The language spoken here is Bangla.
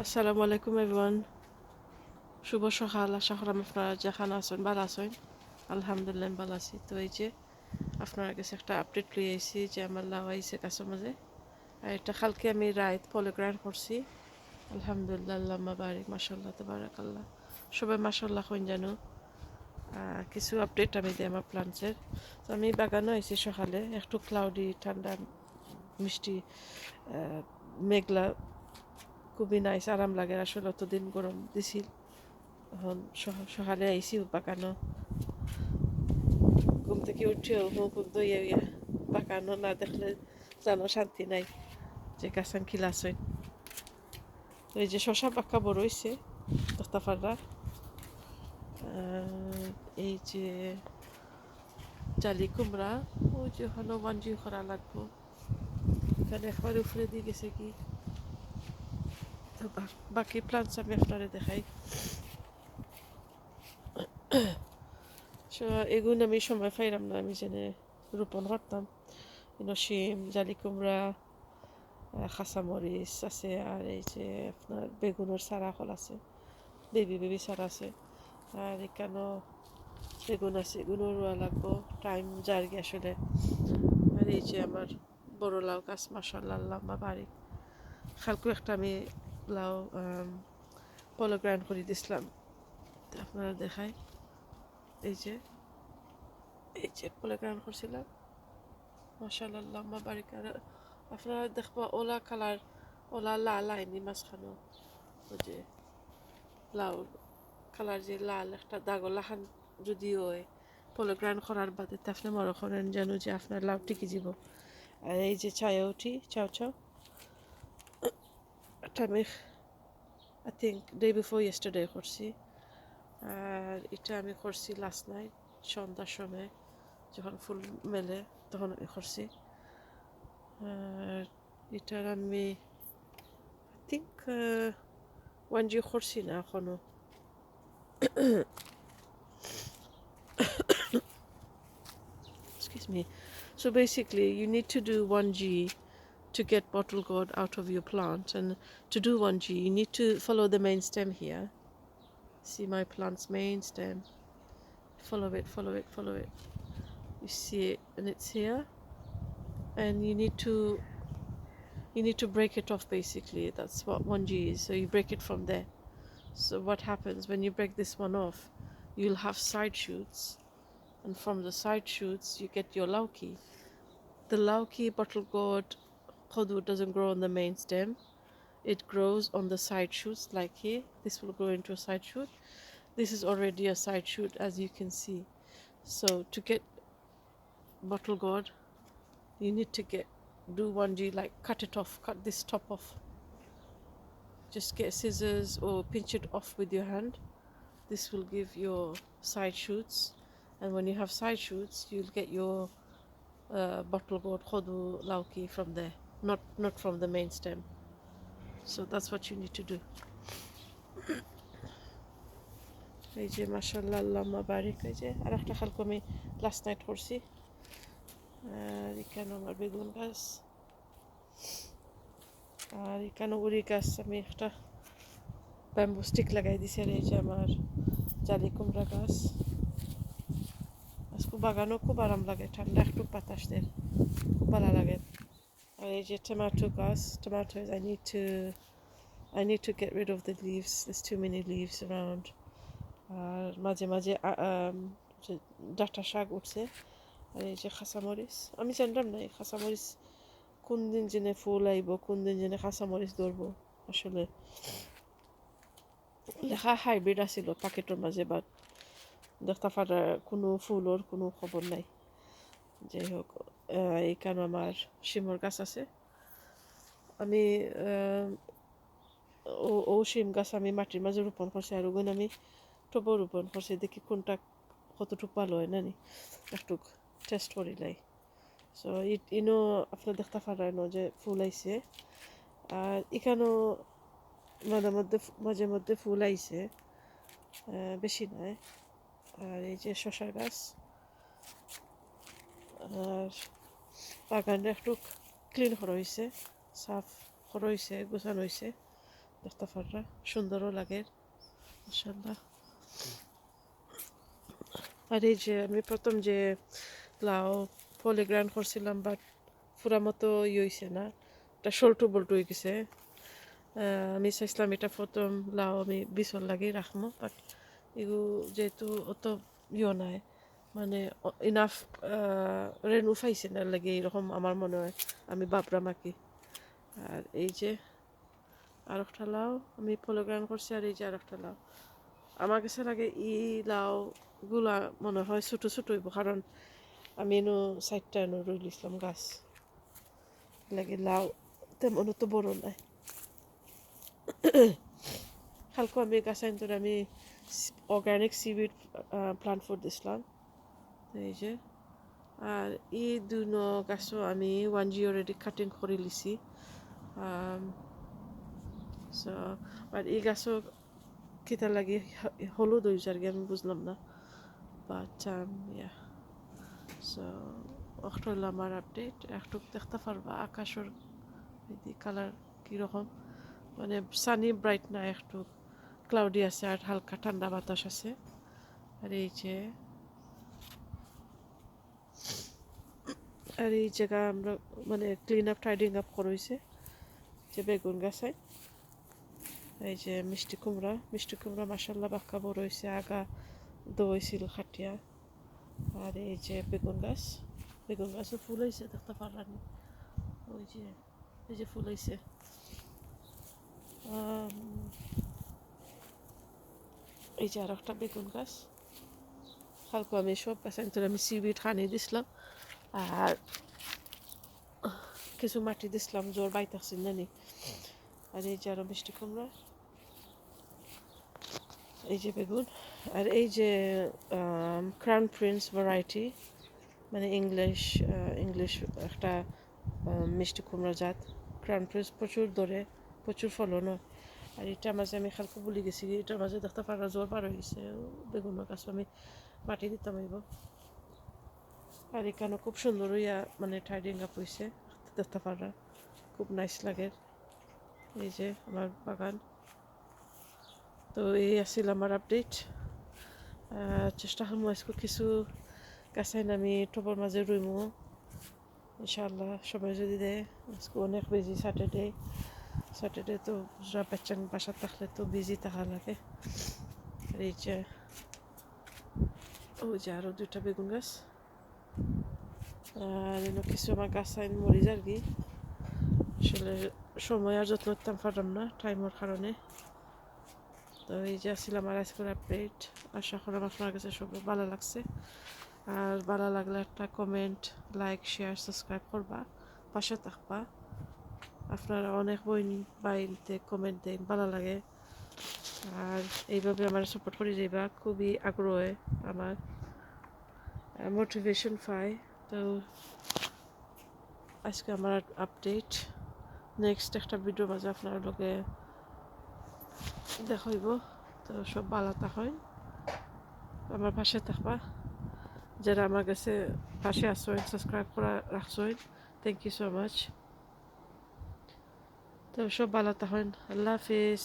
আসসালামু আলাইকুম এভরিওয়ান। শুভ সকাল। আশা করাম আপনারা যেখানে আছেন ভালো আছেন। আলহামদুলিল্লাহ আমি ভালো আছি। তো এই যে আপনার কাছে একটা আপডেট লিয়ে আইছি যে আমার লাউ আইছে গাছের মাঝে। আর এটা কালকে আমি রাত পলিগ্রান করছি। আলহামদুলিল্লাহ আল্লাহুম্মা বারিক মাশাআল্লাহ তাবারাকাল্লাহ। সবাই মাশাআল্লাহ কইন জানো। কিছু আপডেট আমি দিই আমার প্লান্টসের। তো আমি বাগানে আইছি সকালে একটু ক্লাউডি ঠান্ডা মিষ্টি মেঘলা খুবই নাইস আরাম লাগে আসলে অতদিন গরম দিছিল। এখন সকালে আইসি বাগানো ঘুম থেকে উঠেও মুখ দইয়া ইয়া বাগানো না দেখলে যেন শান্তি নাই যে গাছান খিলাছই। এই যে শশা পাক্কা বড় হয়েছে দস্তাফাররা। এই যে জালি কুমড়া ওই যে হলো মঞ্জি করা লাগবো এখানে একবার উপরে দিয়ে গেছে কি। তো বাকি প্লান্টস আমি আপনারে দেখাই। এগুলো আমি সময় পাইলাম না আমি জেনে রোপণ করতাম। শিম জালি কুমড়া খাসামরিচ আছে আর এই যে আপনার বেগুনের চারা ফল আছে বেবি চারা আছে। আর এখানেও বেগুন আছে এগুলো রোয়া লাগবো টাইম যার গে আসলে। আর এই যে আমার বড় লাউ গাছ মাশাআল্লাহ আল্লাহুম্মা বারিক। কালকে একটা আমি লাউ পলগ্রান করে দিছিলাম আপনারা দেখাই। এই যে পলগ্রান করছিলাম মাশাআল্লাহ আল্লাহুম্মা বারিক। আর আপনারা দেখবা ওলা কালার ওলা লাল আইনি মাঝখানো ওই যে লাউ কালার যে লাল একটা দাগলা খান যদি হয় পলগ্রান করার বাদে আপনি মনে করেন যেন যে আপনার লাউ টিকে যাব। আর এই যে চায়ে উঠি চাও চাও একটা আমি I think day before yesterday করছি। আর এটা আমি করছি লাস্ট নাইট সন্ধ্যার সময় যখন ফুল মেলে তখন আমি করছি। আর এটার আমি আই থিঙ্ক ওয়ান জি করছি না এখনো। Excuse me. So basically you need to do 1G to get bottle gourd out of your plant, and to do 1G you need to follow the main stem here. See my plant's main stem, follow it, follow it, follow it. You see it and it's here, and you need to break it off basically. That's what 1G is. So you break it from there. So what happens when you break this one off, you'll have side shoots, and from the side shoots you get your lauki. The lauki bottle gourd kodu doesn't grow on the main stem. It grows on the side shoots like here. This will grow into a side shoot. This is already a side shoot as you can see. So to get bottle gourd you need to do 1G, like cut it off, cut this top off. Just get scissors or pinch it off with your hand. This will give your side shoots, and when you have side shoots you'll get your bottle gourd khodu lauki from there, not from the main stem. So that's what you need to do. এই যে মাশাআল্লাহ আল্লাহুম্মা বারিক। এই যে আর একটা খালকে আমি লাস্ট নাইট করছি। আর এখানে আমার বেগুন গাছ, আর এখানে উড়ি গাছ আমি একটা ব্যাম্বু স্টিক লাগাই দিছি। আর এই যে আমার জালি কুমড়া গাছ। আজকে বাগানও খুব আরাম লাগে, ঠান্ডা একটু বাতাস দেয়, খুব ভালো লাগে। আর এই যে টমেটো গাছ, tomatoes I need to get rid of the leaves, there's too many leaves around. আর মাঝে মাঝে ডাঁটা শাক উঠছে। আর এই যে খাসামরিচ, আমি জানতাম না এই খাসামরিচ কোন দিন জেনে ফুল আইব কোন দিন জেনে খাসামরিচ ধরবো। আসলে লেখা হাইব্রিড আছিল প্যাকেটের মাঝে, বাট দেখতে পারা কোনো ফুলের কোনো খবর নাই। যাই হোক, এইখানে আমার শিমর গাছ আছে। আমি ও শিম গাছ আমি মাটির মাঝে রোপণ করছি, আর ওগুলো আমি টবও রোপণ করছি। দেখি কোনটা কতটুকু ভালো হয় না একটু টেস্ট করিলাই। সো ইনো আপনার দেখতে পারেন যে ফুল আইছে। আর এখানেও মাঝে মধ্যে ফুল আইছে, বেশি নয়। আর এই যে শশার গাছ, আর বাগানটা একটু ক্লিন করা হয়েছে, সাফ করা হয়েছে, গোছানো হয়েছে। দেখতে পাররা সুন্দরও লাগে মাশাআল্লাহ। আর এই যে আমি প্রথম যে লাউ পলিগ্রান করছিলাম বাট পুরা মতো হয়েছে না, এটা সল্টু বল্টু হয়ে গেছে। আমি চাইছিলাম এটা প্রথম লাউ আমি বিচল লাগি রাখবো, বাট এগুলো যেহেতু অত নাই মানে ইনাফ রেনু পাইছে না লাগে এরকম আমার মনে হয়, আমি বাবরা মাকি। আর এই যে আর একটা লাউ আমি পলিগ্রান করছি, আর এই যে আর একটা লাউ আমার কাছে লাগে লাউগুলা মনে হয় ছোটো ছোটো হইব, কারণ আমি এনো 4টা এনো রুই লিছিলাম গাছ লাগে, লাউ তেমন তো বড় নাই। কালকে আমি গাছ আনতে আমি অর্গানিক সিউইড প্লান্ট ফুড দিছিলাম এই যে। আর এই দুনো গাছও আমি 1G অলরেডি কাটিং করে লিছি। সো আর এই গাছও কিতা লাগে হলুদ হয়ে যার আমি বুঝলাম না, বাট ইয়া। সো একটা হলো আমার আপডেট, একটু দেখতে পারবা আকাশের কালার কীরকম, মানে সানি ব্রাইট না, একটু ক্লাউডি আছে আর হালকা ঠান্ডা বাতাস আছে। আর এই জায়গা আমরা মানে ক্লিন আপ টাইডিং আপ করেছে যে বেগুন গাছায়। এই যে মিষ্টি কুমড়া মাসাল্লাহ বাক্কা বড় হয়েছে, আগা দইছিল খাটিয়া। আর এই যে বেগুন গাছও ফুল হয়েছে দেখতে পারলাম, ওই যে এই যে ফুল হয়েছে। এই যে আর একটা বেগুন গাছ, কালকে আমি সব গাছ আনতে আমি সিউইড খানি দিছিলাম আর কিছু মাটি দিছিলাম, জোর বাইতাছি নানি। আর এই যে আরো মিষ্টি কুমড়া, এই যে বেগুন। আর এই যে ক্রাউন প্রিন্স ভ্যারাইটি, মানে ইংলিশ একটা মিষ্টি কুমড়া জাত। ক্রাউন প্রিন্স প্রচুর ধরে, প্রচুর ফলন হয়। আর এটার মাঝে আমি খালকে বলে গেছি, এটার মাঝে দেখতে পারা জোর পার হয়ে গেছে বেগুনের গাছ, আমি মাটি দিতাম হইব। আর এখানে খুব সুন্দর হইয়া মানে টাইডিং আপ হয়েছে দেখতে পারা, খুব নাইস লাগে। এই যে আমার বাগান। তো এই আসছিল আমার আপডেট। চেষ্টা করবো আজকে কিছু গাছাইন আমি টবের মাঝে রুইমু ইনশাআল্লাহ, সময় যদি দেয়। আজকে অনেক বিজি স্যাটারডে তো বাচ্চান বাসা থাকলে তো বিজি থাকা লাগে। আর এই যে ওই যে আরও 2টা বেগুন গাছ। আর কিছু আমার গাছ আইন মরি যার কি, আসলে সময় আর যত্ন করতাম পারলাম না টাইমের কারণে। তো এই যে আসছিল আমার আজকের আপডেট, আশা করলাম আপনার কাছে সব ভালো লাগছে। আর ভালো লাগলে একটা কমেন্ট, লাইক, শেয়ার, সাবস্ক্রাইব করবা, পাশে থাকবা। আপনারা অনেক বাইনতে কমেন্ট দেন, ভালো লাগে। আর এইভাবে আমার সাপোর্ট করে যাইবা, খুবই আগ্রহে আমার মোটিভেশন পাই। তো আজকে আমার আপডেট, নেক্সট একটা ভিডিও মাঝে আপনার লগে দেখাইব। তো সব ভালো থাকেন, আমার পাশে থাকবা। যারা আমার কাছে পাশে আসছেন, সাবস্ক্রাইব করা রাখছেন, থ্যাংক ইউ সো মাচ। তো সব ভালো থাকেন, আল্লাহ হাফিজ।